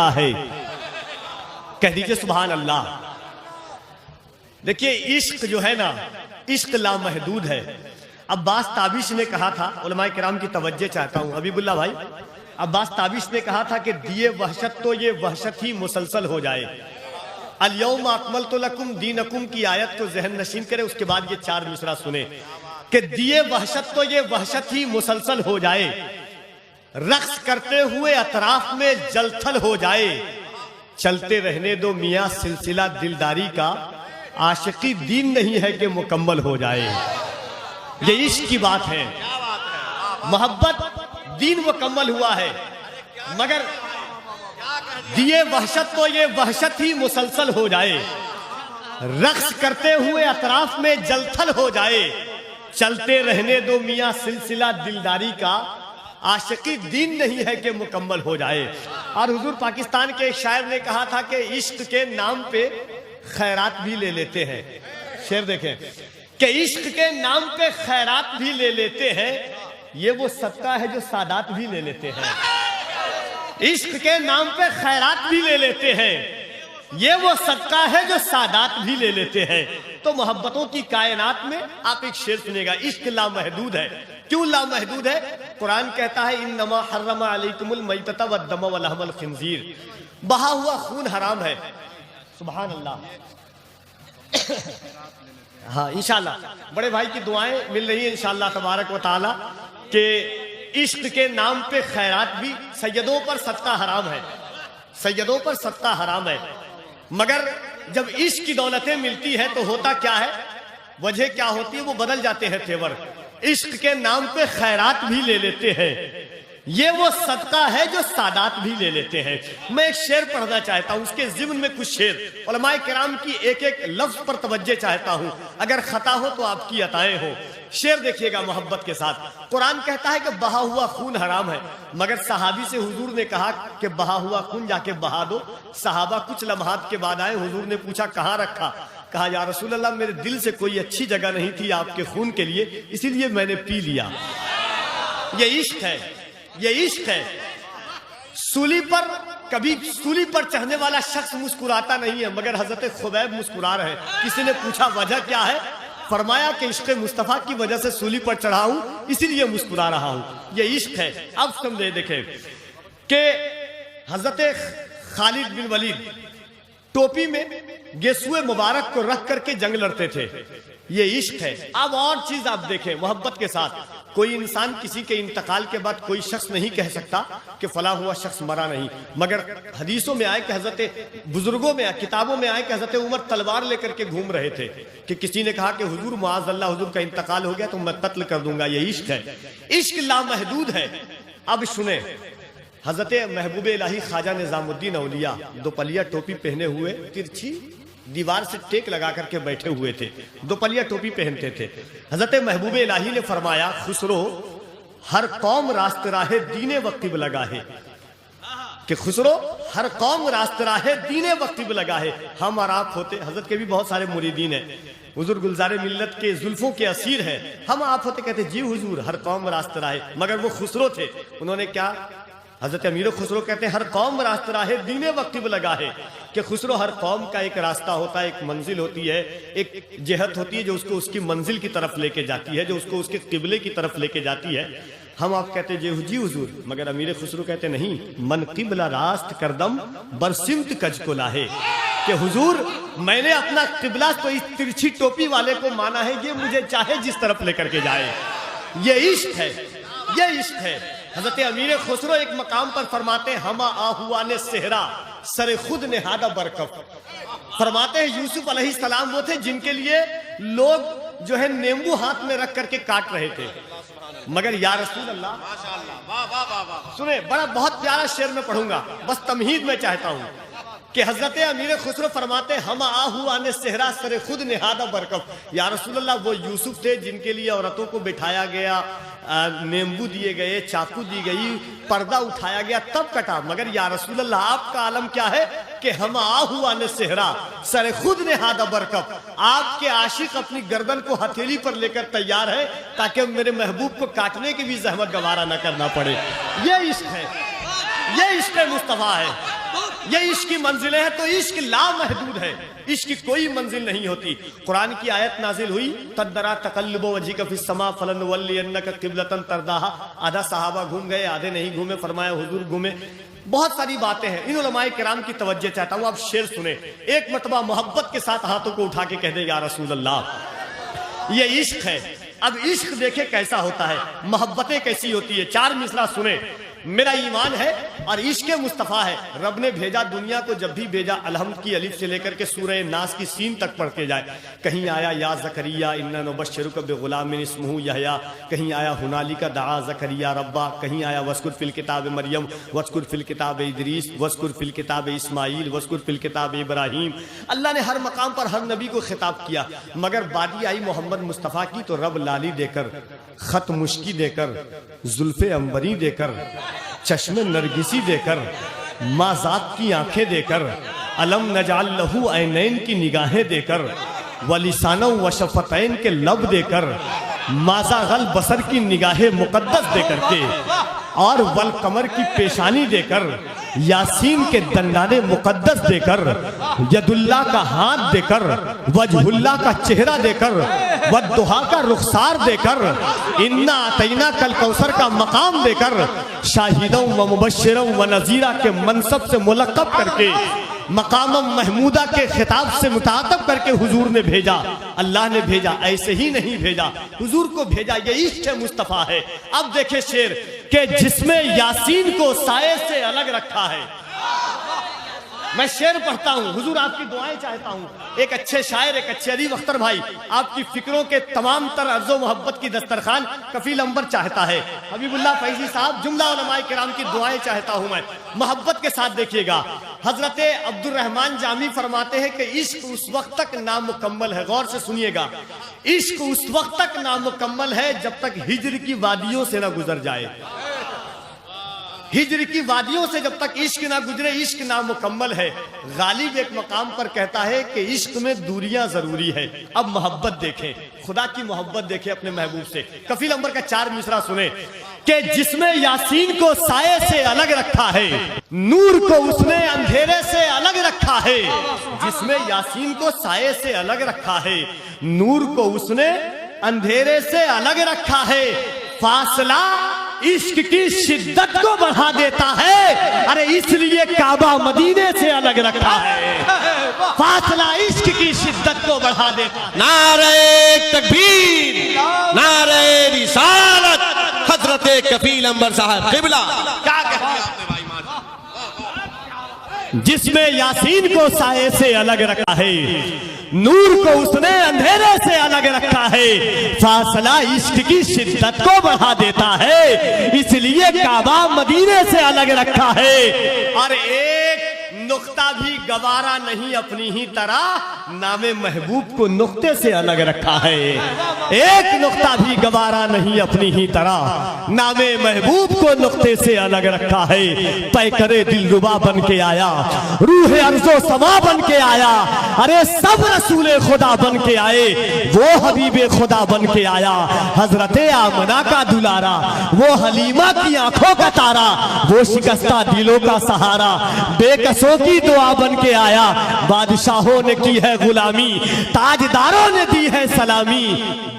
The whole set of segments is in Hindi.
है, कह दीजिए सुभान अल्लाह। देखिए इश्क जो है ना, इश्क लामहदूद है। अब्बास ताबिश ने कहा था, उलमाए किराम की तवज्जो चाहता हूं हबीबुल्लाह भाई, अब्बास ताबिश ने कहा था कि दिए वहशत तो ये वहशत ही मुसलसल हो जाए। अल-यौम अकमलतु लकुम दीनकुम की आयत को जहन नशीन करे, उसके बाद ये चार मिसरा सुने कि दिए वहशत तो ये वहशत ही मुसलसल हो जाए, रक्स करते हुए अतराफ में जलथल हो जाए, चलते रहने दो मियां सिलसिला दिलदारी का, आशिकी दीन नहीं है कि मुकम्मल हो जाए। ये इश्क की बात है, मोहब्बत दीन मुकम्मल हुआ है, मगर दिए वहशत तो ये वहशत ही मुसलसल हो जाए, रक्स करते हुए अतराफ में जलथल हो जाए, चलते रहने दो मियां सिलसिला दिलदारी का, आशिकी दीन नहीं है कि मुकम्मल हो जाए। और हुजूर पाकिस्तान के एक शायर ने कहा था कि इश्क के नाम पे खैरात भी ले लेते हैं। शेर देखें कि इश्क के नाम पे खैरात भी ले लेते हैं, ये वो सदका है जो सादात भी ले लेते हैं। इश्क के नाम पे खैरात भी ले लेते हैं, ये वो सदका है जो सादात भी ले लेते हैं। तो मोहब्बतों की कायनात में आप एक शेर सुनेगा, इश्क लामहदूद है। क्यों लामहदूद है? कुरान कहता है इन्नमा हर्रमा अलैकुमुल मैतता वद्दम वलहमल खिंजीर, बहा हुआ खून हराम है। सुभान अल्लाह। हाँ इंशाल्लाह बड़े भाई की दुआएं मिल रही है इंशाल्लाह तबारक व तआला के इश्क के नाम पे खैरात भी, सैयदों पर सदका हराम है, सैयदों पर सदका हराम है। मगर जब इश्क की दौलतें मिलती है तो होता क्या है, वजह क्या होती है, वो बदल जाते हैं तेवर। इश्क के नाम पे खैरात भी ले लेते हैं, ये वो सदका है जो सादात भी ले लेते हैं। मैं एक शेर पढ़ना चाहता हूं, उसके ज़िम्न में कुछ शेर, उलमाए किराम की एक एक लफ्ज पर तवज्जो चाहता हूं, अगर खता हो तो आपकी अताएं हो। शेर देखिएगा मोहब्बत के साथ। कुरान कहता है कि बहा हुआ खून हराम है, मगर सहाबी से हुजूर ने कहा कि बहा हुआ खून जाके बहा दो। सहाबा कुछ लम्हात के बाद आए, हुजूर ने पूछा कहाँ रखा? कहा या रसूल अल्लाह मेरे दिल से कोई अच्छी जगह नहीं थी आपके खून के लिए, इसीलिए मैंने पी लिया। ये इश्क है, ये इश्क है। सूली पर, कभी सूली पर चढ़ने वाला शख्स मुस्कुराता नहीं है, मगर हजरत खुबैब मुस्कुरा रहे। किसी ने पूछा वजह क्या है? फरमाया कि इश्क मुस्तफा की वजह से सूली पर चढ़ा हूं, इसीलिए मुस्कुरा रहा हूं। ये इश्क है। अब समझे देखें कि हजरत खालिद बिन वलीद टोपी में गेसुए मुबारक को रख करके जंग लड़ते थे, ये इश्क है। अब और चीज आप देखें मोहब्बत के साथ, कोई इंसान किसी के इंतकाल के बाद कोई शख्स नहीं कह सकता कि फला हुआ शख्स मरा नहीं, मगर हदीसों में आए कि हजरत बुजुर्गों में, किताबों में आए कि हजरत उमर तलवार लेकर के घूम रहे थे कि किसी ने कहा कि हुजूर मुआज़ल्लाह हुजूर का इंतकाल हो गया तो मैं कत्ल कर दूंगा। ये इश्क है, इश्क लामहदूद है। अब सुने, हजरत महबूब इलाही ख्वाजा निजामुद्दीन औलिया दोपलिया टोपी पहने हुए तिरछी दीवार से टेक लगा करके बैठे हुए थे, दोपलिया टोपी पहनते थे। हजरत महबूब इलाही ने फरमाया खुसरो हर कौम रास्ते राहे दीने वक्तिब लगा है, कि खुसरो हर कौम रास्ते राहे दीने वक्तिब लगा है। हम और आप होते, हजरत के भी बहुत सारे मुरीदीन हैं, हुजूर गुलजारे मिल्लत के जुल्फों के असीर हैं, हम आप होते कहते जी हुजूर हर कौम रास्ते राहे, मगर वो खुसरो थे। उन्होंने क्या, हजरत अमीर खुसरो कहते हैं हर कौम रास्ता राहे दीने वक्तिब लगा है, कि खुसरो हर कौम का एक रास्ता होता है, एक मंजिल होती है, एक जेहत होती है जो उसको उसकी मंजिल की तरफ लेके जाती है, जो उसको उसके किबले की तरफ लेके जाती है। हम आप कहते जी हुजूर, मगर अमीर खुसरो कहते नहीं, मन किबला रास्त करदम बरसिमत कज को लाहे, कि हुजूर मैंने अपना किबला तो इस तिरछी टोपी वाले को माना है, ये मुझे चाहे जिस तरफ लेकर के जाए। ये इश्क है, ये इश्क है। हजरत अमीर खुसरो एक मकाम पर फरमाते हैं हमा आहुआ ने सेहरा सरे खुद ने हादा बरकफ, फरमाते हैं यूसुफ अलैहिस्सलाम वो थे जिनके लिए लोग जो है नींबू हाथ में रख करके काट रहे थे, मगर या रसूल अल्लाह, सुने बड़ा बहुत प्यारा शेर में पढ़ूंगा, बस तमहीद में चाहता हूं कि हजरत अमीर खुसरो फरमाते हम आहू आने सेहरा सरे खुद निहादा बरकफ, या रसूल अल्लाह वो यूसुफ थे जिनके लिए औरतों को बिठाया गया, नींबू दिए गए, चाकू दी गई, पर्दा उठाया गया तब कटा, मगर या रसूल अल्लाह आपका आलम क्या है कि हम आहू आने सेहरा सरे खुद निहादा बरकफ, आपके आशिक अपनी गर्दन को हथेली पर लेकर तैयार है ताकि मेरे महबूब को काटने की भी जहमत गवारा न करना पड़े। ये इश्क है, ये इश्क मुस्तफा है। ये इश्क की मंजिलें हैं। तो इश्क लामहदूद है, इश्क की कोई मंजिल नहीं होती। कुरान की आयत नाजिल हुई, तदरा तकल्लुबु वजहिका फिस्समा फलनुवल्लियन्नका क़िबलतन तरदाहा। आधा सहाबा घूम गए, आधे नहीं घूमे, फरमाया हुजूर घूमे। बहुत सारी बातें हैं, इन उलमाए किराम की तवज्जो चाहता हूं। आप शेर सुने, एक मरतबा मोहब्बत के साथ हाथों को उठा के कह दे, या रसूल अल्लाह, ये इश्क है। अब इश्क देखे कैसा होता है, मोहब्बतें कैसी होती है। 4 मिसरा सुने। मेरा ईमान है और इश्क मुस्तफ़ा है। रब ने भेजा दुनिया को, जब भी भेजा अलहम्द की अलिफ से लेकर के सूरह नास की सीन तक पढ़ के जाए। कहीं आया या ज़करिया इन्ना नुबश्शिरुका बिग़ुलामिन इस्मुहु यहया, कहीं आया हुनालिका दआ ज़करिया रब्बा, कहीं आया वस्कुर फिल किताब मरियम, वस्कुर फिल किताब इदरीस, वस्कुर फिल किताब इस्माइल, वस्कुर फिल किताब इब्राहीम। अल्लाह ने हर मकाम पर हर नबी को खिताब किया, मगर बारी आई मोहम्मद मुस्तफ़ा की तो रब लाली देकर, खत मुश्की देकर, जुल्फ़े अंबरी देकर, चश्मे नरगिसी देकर, माज़ात की आंखें देकर, अलम नजाल लहू ऐनैन की निगाहें देकर, वलिसाना व शफ़तैन के लब देकर, माज़ा गल बसर की निगाहें मुक़द्दस देकर के, और वल कमर की पेशानी देकर, यासीन के दंडाने मुक़द्दस देकर, यदुल्ला का हाथ देकर, वजहुल्ला का चेहरा देकर, वद्दुहा का रुखसार देकर, इन्ना अतैना कल कौसर का मकाम देकर, शाहिदों व मुबश्शिरों व नज़ीरा के मनसब से मुलक़्क़ब करके, मकाम महमूदा के खिताब से मुतातब करके हुजूर ने भेजा। अल्लाह ने भेजा, ऐसे ही नहीं भेजा, हुजूर को भेजा। ये इश्क़ मुस्तफ़ा है। अब देखे शेर के जिसमें यासीन को साये से अलग रखा है। मैं शेर पढ़ता हूँ, हुजूर आपकी दुआएं चाहता हूँ। एक अच्छे शायर, एक अच्छे अदीब अख्तर भाई, आपकी फिक्रों के तमाम तर अर्ज़ो मोहब्बत की दस्तरखान कफील अंबर चाहता है। हबीबुल्लाह फैजी साहब, जुमला उलमाए किराम की दुआएं चाहता हूँ मैं। मोहब्बत के साथ देखिएगा, हजरत अब्दुर रहमान जामी फरमाते हैं कि इश्क उस वक्त तक नामुकम्मल है। गौर से सुनिएगा, इश्क उस वक्त तक नामुकम्मल है जब तक हिज्र की वादियों से ना गुजर जाए। हिज्र की वादियों से जब तक इश्क ना गुजरे, इश्क नामुकम्मल है। गालिब एक मकाम पर कहता है कि इश्क में दूरियां जरूरी है। अब मोहब्बत देखें, खुदा की मोहब्बत देखें अपने महबूब से। कफील अंबर का 4 मिसरा सुने कि जिसमें यासीन को साये से अलग रखा है, नूर को उसने अंधेरे से अलग रखा है। जिसमें यासीन को साये से अलग रखा है, नूर को उसने अंधेरे से अलग रखा है। फासला इश्क की शिद्दत को बढ़ा देता है, अरे इसलिए काबा मदीने से अलग रखा है। फासला इश्क की शिद्दत को बढ़ा देता है। नारे तकबीर, नारे रिसालत, हजरत कफील अंबर साहब क़िबला। क्या कहते हैं आपने भाई? जिसमें यासीन को साये से अलग रखा है, नूर को उसने अंधेरे से अलग रखा है। फासला इश्क की शिद्दत को बढ़ा देता है, इसलिए काबा मदीने से अलग रखा है। और एक नुक्ता भी गवारा नहीं अपनी ही तरह, नामे महबूब को नुक्ते से अलग रखा है। एक नुक्ता भी गवारा नहीं अपनी ही तरह, नामे महबूब को नुक्ते से अलग रखा है। तय करे दिलरुबा बन के आया, रूह अर्ज़ो समा बन के आया, अरे सब रसूले खुदा बन के आए, वो हबीबे खुदा बन के आया। हजरते आमना का दुलारा, वो हलीमा की आंखों का तारा, वो शिकस्ता दिलों का सहारा, बेकसों की दुआ बन के आया। बादशाहों ने की है गुलामी, ताजदारों ने दी है सलामी,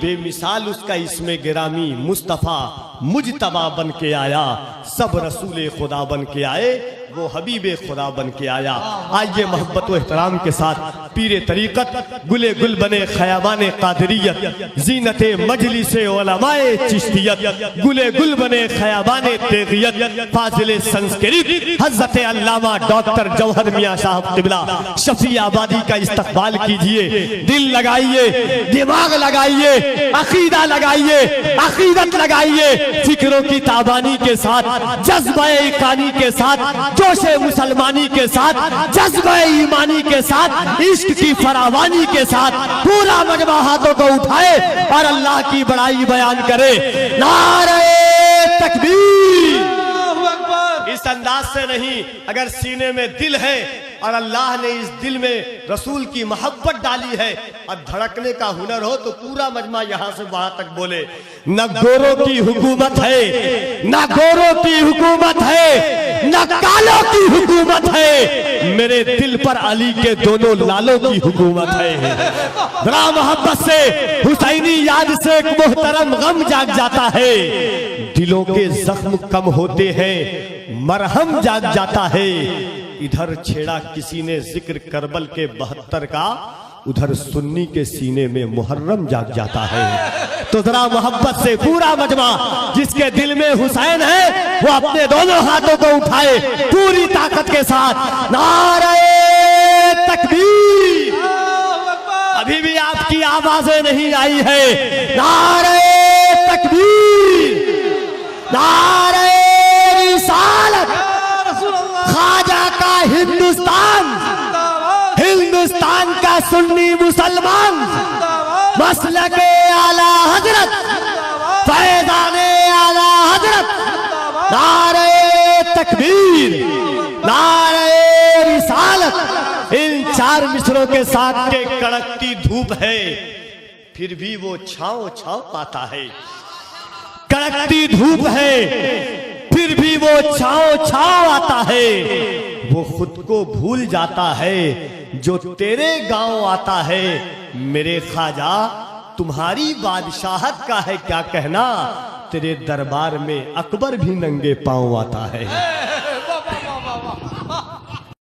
बेमिसाल उसका इसमें गिरामी, मुस्तफ़ा मुजतबा बन के आया। सब रसूले खुदा बन के आए, वो हबीबे खुदा बन के आया। आइए मोहब्बत व एहतराम के साथ पीरे तरीक़त, गुले गुल बने ख़याबाने क़ादिरियत, ज़ीनते मजलिसे उलमाए चिश्तियत, गुले गुल बने ख़याबाने तेग़ियत, फ़ाज़िले संस्कृत हज़रत अल्लामा डॉक्टर जौहर मियाँ साहब क़िबला शफ़ी आबादी का इस्तक़बाल कीजिए। दिल लगाइए, दिमाग लगाइए, अक़ीदा लगाइए, अक़ीदत लगाइए, फिक्रों की ताबानी के साथ, जज्बे इक़ानी के साथ, जोशे मुसलमानी के साथ, जज्बे ईमानी के साथ, इश्क की फरावानी के साथ पूरा मजमा हाथों को उठाए और अल्लाह की बड़ाई बयान करे। नारे तकबीर। इस अंदाज से नहीं, अगर सीने में दिल है और अल्लाह ने इस दिल में रसूल की मोहब्बत डाली है और धड़कने का हुनर हो तो पूरा मजमा यहां से वहां तक बोले, न गोरों की हुकूमत है, न गोरों की हुकूमत है, न कालों की हुकूमत है, मेरे दिल पर अली के दोनों लालों की हुकूमत है। जरा मोहब्बत से हुसैनी याद से एक मोहतरम गम जाग जाता है, दिलों के जख्म कम होते हैं, मरहम जाग जाता है। इधर छेड़ा किसी ने जिक्र करबल के 72 का, उधर सुन्नी के सीने में मुहर्रम जाग जाता है। तो जरा मोहब्बत से पूरा मजमा जिसके दिल में हुसैन है वो अपने दोनों हाथों को उठाए पूरी ताकत के साथ, नारे तकबीर। अभी भी आपकी आवाजें नहीं आई है, नारे तकबीर, नारे रिसालत, ख्वाजा का हिंदुस्तान, हिंदुस्तान का सुन्नी मुसलमान, मसलके आला हजरत, फैज़ाने आला हजरत, नारे तकबीर, नारे रिसालत। इन 4 मिसरों के साथ के कड़कती धूप है, फिर भी वो छांव छांव पाता है। कड़कती धूप है, फिर भी वो छांव छांव आता है। वो खुद को भूल जाता है जो तेरे गांव आता है। मेरे ख्वाजा तुम्हारी बादशाहत का है क्या कहना, तेरे दरबार में अकबर भी नंगे पांव आता है।